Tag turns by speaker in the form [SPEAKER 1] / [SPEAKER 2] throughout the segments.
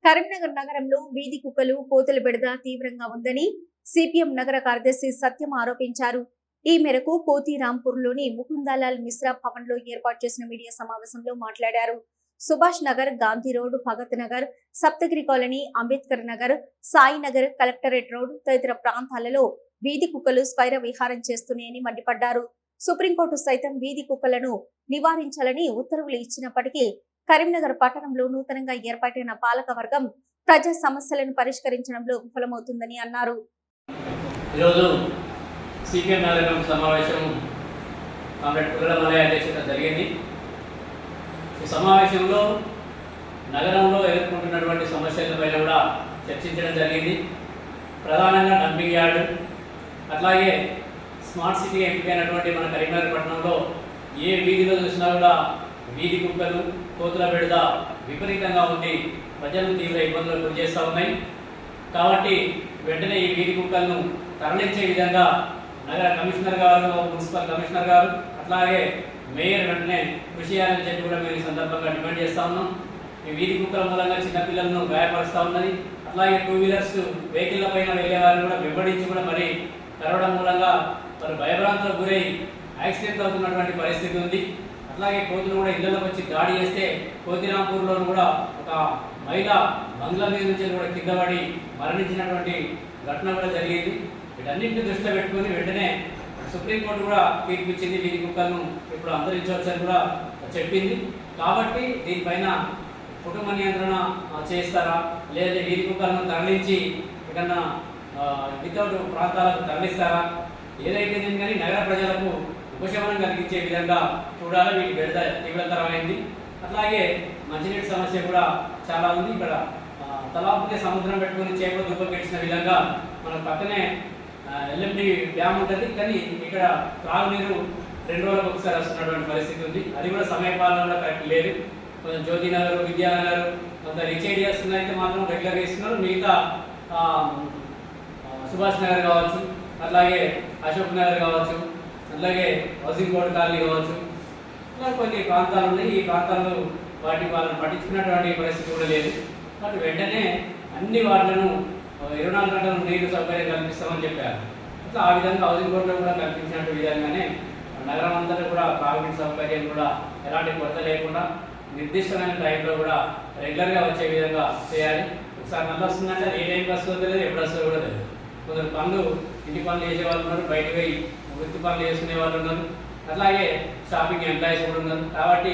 [SPEAKER 1] కరీంనగర్ నగరంలో వీధి కుక్కలు కోతుల బెడద తీవ్రంగా ఉందని సిపిఎం నగర కార్యదర్శి సత్యం ఆరోపించారు. ఈ మేరకు కోతిరాంపూర్లోని ముకుందాలాల్ మిశ్రా భవన్ లో ఏర్పాటు చేసిన మీడియా సమావేశంలో మాట్లాడారు. Subhash Nagar, Gandhi road, Bhagat Nagar, Saptagiri colony, Ambedkar Nagar, Sai Nagar, collectorate road తదితర ప్రాంతాలలో వీధి కుక్కలు స్వైర విహారం చేస్తున్నాయని మండిపడ్డారు. సుప్రీంకోర్టు సైతం వీధి కుక్కలను నివారించాలని ఉత్తర్వులు ఇచ్చినప్పటికీ కరీంనగర్ పట్టణంలో నూతనంగా ఏర్పాటైన పాలక వర్గం ప్రజా సమస్యలను పరిష్కరించడంలో విఫలమవుతుందని అన్నారు.
[SPEAKER 2] ఈరోజు సిపిఎం నగరం సమావేశం కామ్రేడ్ పుల్లమలయ్య అధ్యక్షత జరిగింది. ఈ సమావేశంలో నగరంలో ఎదుర్కొంటున్నటువంటి సమస్యలపైన కూడా చర్చించడం జరిగింది. ప్రధానంగా డంపింగ్ యార్డు, అట్లాగే స్మార్ట్ సిటీ ఎంపికైనటువంటి మన కరీంనగర్ పట్టణంలో ఏ వీధిలో చూసినా కూడా వీధి కుక్కలు, కోతుల బెడద విపరీతంగా ఉంది, ప్రజలను తీవ్ర ఇబ్బందులకు గురి చేస్తూ ఉన్నాయి. కాబట్టి వెంటనే ఈ వీధి కుక్కలను తరలించే విధంగా నగర కమిషనర్ గారు, మున్సిపల్ కమిషనర్ గారు, అట్లాగే మేయర్ వెంటనే కృషి చేయాలని చెప్పి కూడా మేము ఈ సందర్భంగా డిమాండ్ చేస్తూ ఉన్నాం. ఈ వీధి కుక్కల మూలంగా చిన్నపిల్లలను గాయపరుస్తూ ఉన్నది. అట్లాగే 2 వీలర్స్ వెహికల్ల పైన వెళ్ళే వారిని కూడా వెంబడించి కూడా మరి కరవడం మూలంగా మరి భయభ్రాంతులకు గురై యాక్సిడెంట్ అవుతున్నటువంటి పరిస్థితి ఉంది. అట్లాగే కోతులు కూడా ఇళ్లలోకి వచ్చి దాడి చేస్తే కోతిరాంపూర్లో కూడా ఒక మహిళ బంగ్లా మీద నుంచి కూడా కింద పడి మరణించినటువంటి ఘటన కూడా జరిగింది. వీటన్నింటిని దృష్టిలో పెట్టుకుని వెంటనే సుప్రీంకోర్టు కూడా తీర్పు ఇచ్చింది. వీధి కుక్కలను ఇప్పుడు అంతరించవచ్చని కూడా చెప్పింది. కాబట్టి దీనిపైన కుటుంబ నియంత్రణ చేస్తారా, లేదా వీధి కుక్కలను తరలించి ఎక్కడన్నా వితౌట్ ప్రాంతాలకు తరలిస్తారా, ఏదైతే కానీ నగర ప్రజలకు ఉపశమనం కలిగించే విధంగా చూడాలి. వీటి బెడద తీవ్రతరమైంది. అట్లాగే మంచినీటి సమస్య కూడా చాలా ఉంది. ఇక్కడ తలాపుకే సముద్రం పెట్టుకుని చేపలు దుబ్బకెట్టిన విధంగా మన పక్కనే ఎల్ఎండి డ్యామ్ ఉంటుంది, కానీ ఇక్కడ త్రాగునీరు 2 రోజులకు ఒకసారి వస్తున్నటువంటి పరిస్థితి ఉంది. అది కూడా సమయపాలన కూడా కరెక్ట్ లేదు. కొంచెం జ్యోతినగర్, విద్యానగర్, కొంత రిచ్ ఏరియాస్ అయితే మాత్రం రెగ్యులర్గా ఇస్తున్నారు. మిగతా సుభాష్ నగర్ కావచ్చు, అట్లాగే అశోక్ నగర్ కావచ్చు, అలాగే హౌసింగ్ బోర్డు కాలనీ కావచ్చు, ఇలా కొన్ని ప్రాంతాలు ఉన్నాయి. ఈ ప్రాంతాల్లో వాళ్ళని పట్టించుకున్నటువంటి పరిస్థితి కూడా లేదు. కాబట్టి వెంటనే అన్ని వార్డులను 24 గంటలు నీరు సౌకర్యం కల్పిస్తామని చెప్పారు. అట్లా ఆ విధంగా హౌసింగ్ బోర్డులో కూడా కల్పించినట్టు విధంగానే నగరం అంతా కూడా తాగునీటి సౌకర్యం కూడా ఎలాంటి కొరత లేకుండా నిర్దిష్టమైన టైంలో కూడా రెగ్యులర్గా వచ్చే విధంగా చేయాలి. ఒకసారి నల్ల వస్తుందంటే ఏ టైంకి వస్తుందో తెలియదు, ఎప్పుడు వస్తుందో కూడా తెలియదు. కొందరు పనులు, ఇంటి పనులు చేసే వాళ్ళు ఉన్నారు, బయటకు పోయి వృత్తి పనులు చేసుకునే వాళ్ళు ఉన్నారు, అట్లాగే షాపింగ్ ఎంప్లాయీస్ కూడా ఉన్నారు. కాబట్టి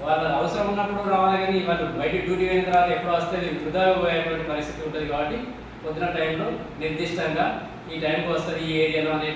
[SPEAKER 2] వాళ్ళ అవసరం ఉన్నప్పుడు రావాలి, కానీ వాళ్ళు బయట డ్యూటీ అయిన తర్వాత ఎప్పుడు వస్తే వృధా పోయేటువంటి పరిస్థితి ఉంటుంది. కాబట్టి పొద్దున టైంలో నిర్దిష్టంగా ఈ టైంకి వస్తుంది ఈ ఏరియాలో అనేది